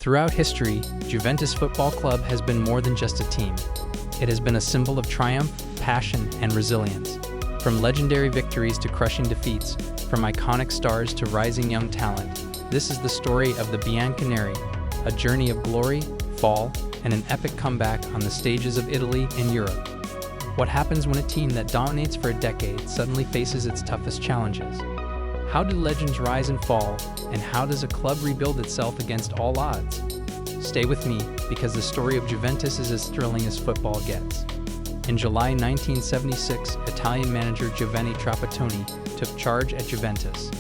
Throughout history, Juventus Football Club has been more than just a team. It has been a symbol of triumph, passion, and resilience. From legendary victories to crushing defeats, from iconic stars to rising young talent, this is the story of the Bianconeri, a journey of glory, fall, and an epic comeback on the stages of Italy and Europe. What happens when a team that dominates for a decade suddenly faces its toughest challenges? How do legends rise and fall, and how does a club rebuild itself against all odds? Stay with me, because the story of Juventus is as thrilling as football gets. In July 1976, Italian manager Giovanni Trapattoni took charge at Juventus.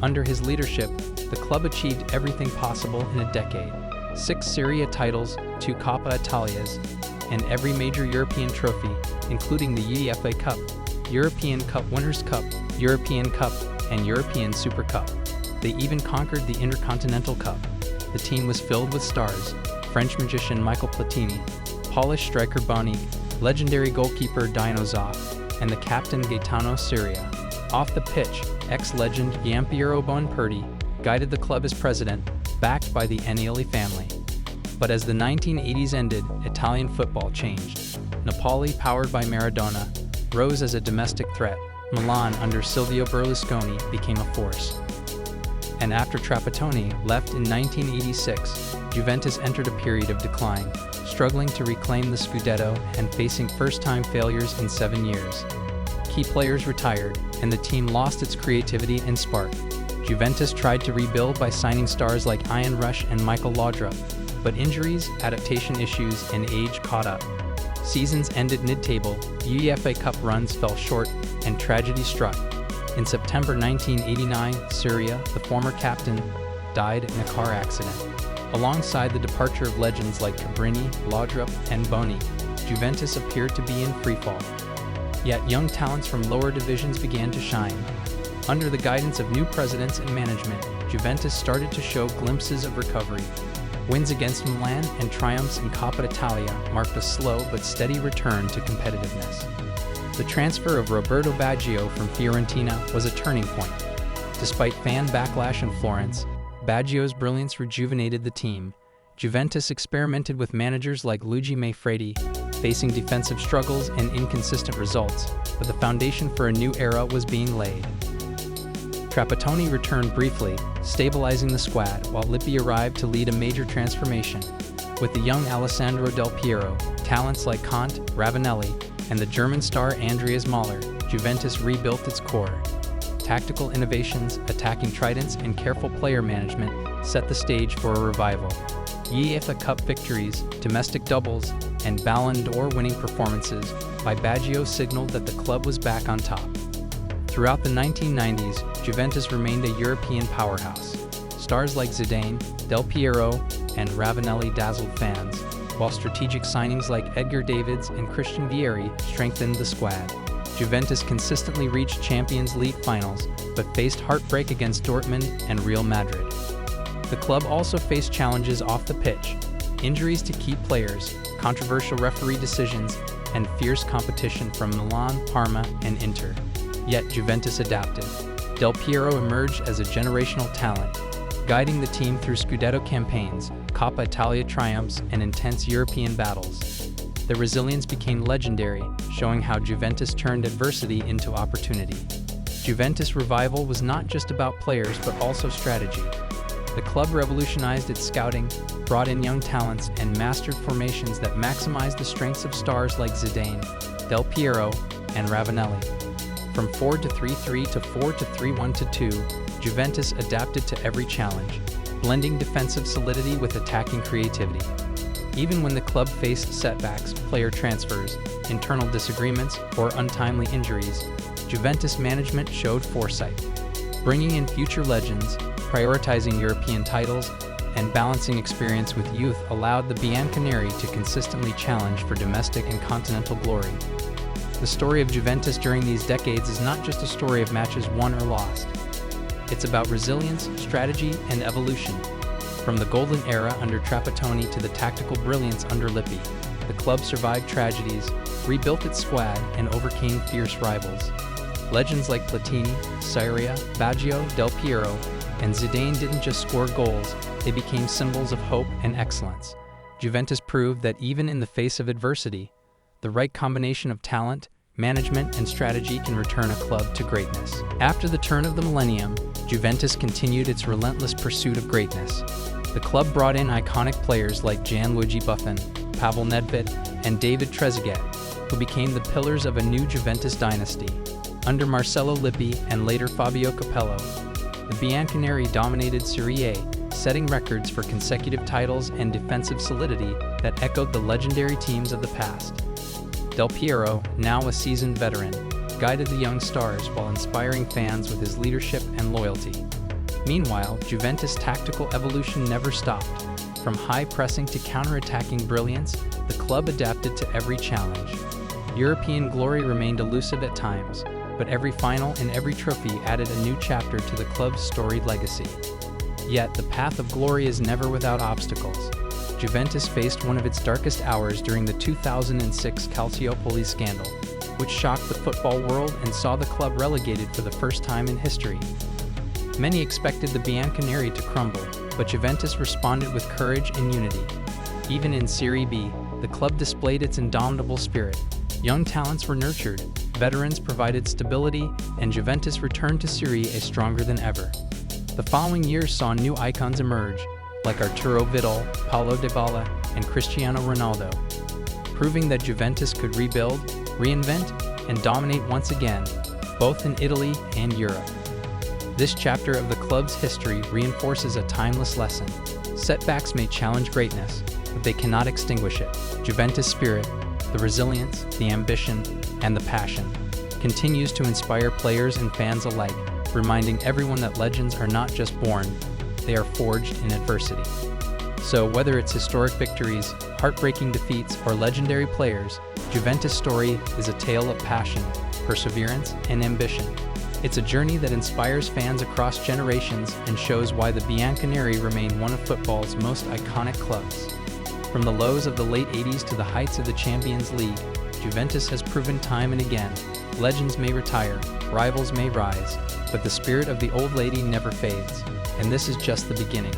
Under his leadership, the club achieved everything possible in a decade: 6 Serie A titles, 2 Coppa Italias, and every major European trophy, including the UEFA Cup, European Cup Winners' Cup, European Cup, and European Super Cup. They even conquered the Intercontinental Cup. The team was filled with stars: French magician Michael Platini, Polish striker Boniek, legendary goalkeeper Dino Zoff, and the captain Gaetano Ciria. Off the pitch, ex-legend Giampiero Bonperti guided the club as president, backed by the Agnelli family. But as the 1980s ended, Italian football changed. Napoli, powered by Maradona, rose as a domestic threat. Milan, under Silvio Berlusconi, became a force. And after Trapattoni left in 1986, Juventus entered a period of decline, struggling to reclaim the Scudetto and facing first-time failures in 7 years. Key players retired, and the team lost its creativity and spark. Juventus tried to rebuild by signing stars like Ian Rush and Michael Laudrup, but injuries, adaptation issues, and age caught up. Seasons ended mid-table, UEFA Cup runs fell short, and tragedy struck. In September 1989, Ciria, the former captain, died in a car accident. Alongside the departure of legends like Cabrini, Laudrup, and Boniek, Juventus appeared to be in freefall. Yet young talents from lower divisions began to shine. Under the guidance of new presidents and management, Juventus started to show glimpses of recovery. Wins against Milan and triumphs in Coppa Italia marked a slow but steady return to competitiveness. The transfer of Roberto Baggio from Fiorentina was a turning point. Despite fan backlash in Florence, Baggio's brilliance rejuvenated the team. Juventus experimented with managers like Luigi Manfredi, facing defensive struggles and inconsistent results, but the foundation for a new era was being laid. Trapattoni returned briefly, stabilizing the squad, while Lippi arrived to lead a major transformation. With the young Alessandro Del Piero, talents like Kant, Ravanelli, and the German star Andreas Mahler, Juventus rebuilt its core. Tactical innovations, attacking tridents, and careful player management set the stage for a revival. UEFA Cup victories, domestic doubles, and Ballon d'Or winning performances by Baggio signaled that the club was back on top. Throughout the 1990s, Juventus remained a European powerhouse. Stars like Zidane, Del Piero, and Ravanelli dazzled fans, while strategic signings like Edgar Davids and Christian Vieri strengthened the squad. Juventus consistently reached Champions League finals, but faced heartbreak against Dortmund and Real Madrid. The club also faced challenges off the pitch: injuries to key players, controversial referee decisions, and fierce competition from Milan, Parma, and Inter. Yet Juventus adapted. Del Piero emerged as a generational talent, guiding the team through Scudetto campaigns, Coppa Italia triumphs, and intense European battles. Their resilience became legendary, showing how Juventus turned adversity into opportunity. Juventus' revival was not just about players but also strategy. The club revolutionized its scouting, brought in young talents, and mastered formations that maximized the strengths of stars like Zidane, Del Piero, and Ravanelli. From 4-3-3 to 4-3-1-2, Juventus adapted to every challenge, blending defensive solidity with attacking creativity. Even when the club faced setbacks, player transfers, internal disagreements, or untimely injuries, Juventus management showed foresight. Bringing in future legends, prioritizing European titles, and balancing experience with youth allowed the Bianconeri to consistently challenge for domestic and continental glory. The story of Juventus during these decades is not just a story of matches won or lost. It's about resilience, strategy, and evolution. From the golden era under Trapattoni to the tactical brilliance under Lippi, the club survived tragedies, rebuilt its squad, and overcame fierce rivals. Legends like Platini, Ciria, Baggio, Del Piero, and Zidane didn't just score goals, they became symbols of hope and excellence. Juventus proved that even in the face of adversity, the right combination of talent, management, and strategy can return a club to greatness. After the turn of the millennium, Juventus continued its relentless pursuit of greatness. The club brought in iconic players like Gianluigi Buffon, Pavel Nedved, and David Trezeguet, who became the pillars of a new Juventus dynasty. Under Marcello Lippi and later Fabio Capello, the Bianconeri dominated Serie A, setting records for consecutive titles and defensive solidity that echoed the legendary teams of the past. Del Piero, now a seasoned veteran, guided the young stars while inspiring fans with his leadership and loyalty. Meanwhile, Juventus' tactical evolution never stopped. From high pressing to counter-attacking brilliance, the club adapted to every challenge. European glory remained elusive at times, but every final and every trophy added a new chapter to the club's storied legacy. Yet, the path of glory is never without obstacles. Juventus faced one of its darkest hours during the 2006 Calciopoli scandal, which shocked the football world and saw the club relegated for the first time in history. Many expected the Bianconeri to crumble, but Juventus responded with courage and unity. Even in Serie B, the club displayed its indomitable spirit. Young talents were nurtured, veterans provided stability, and Juventus returned to Serie A stronger than ever. The following years saw new icons emerge, like Arturo Vidal, Paulo Dybala, and Cristiano Ronaldo, proving that Juventus could rebuild, reinvent, and dominate once again, both in Italy and Europe. This chapter of the club's history reinforces a timeless lesson. Setbacks may challenge greatness, but they cannot extinguish it. Juventus' spirit, the resilience, the ambition, and the passion, continues to inspire players and fans alike, reminding everyone that legends are not just born, they are forged in adversity. So whether it's historic victories, heartbreaking defeats, or legendary players, Juventus' story is a tale of passion, perseverance, and ambition. It's a journey that inspires fans across generations and shows why the Bianconeri remain one of football's most iconic clubs. From the lows of the late 80s to the heights of the Champions League, Juventus has proven time and again, legends may retire, rivals may rise, but the spirit of the old lady never fades. And this is just the beginning.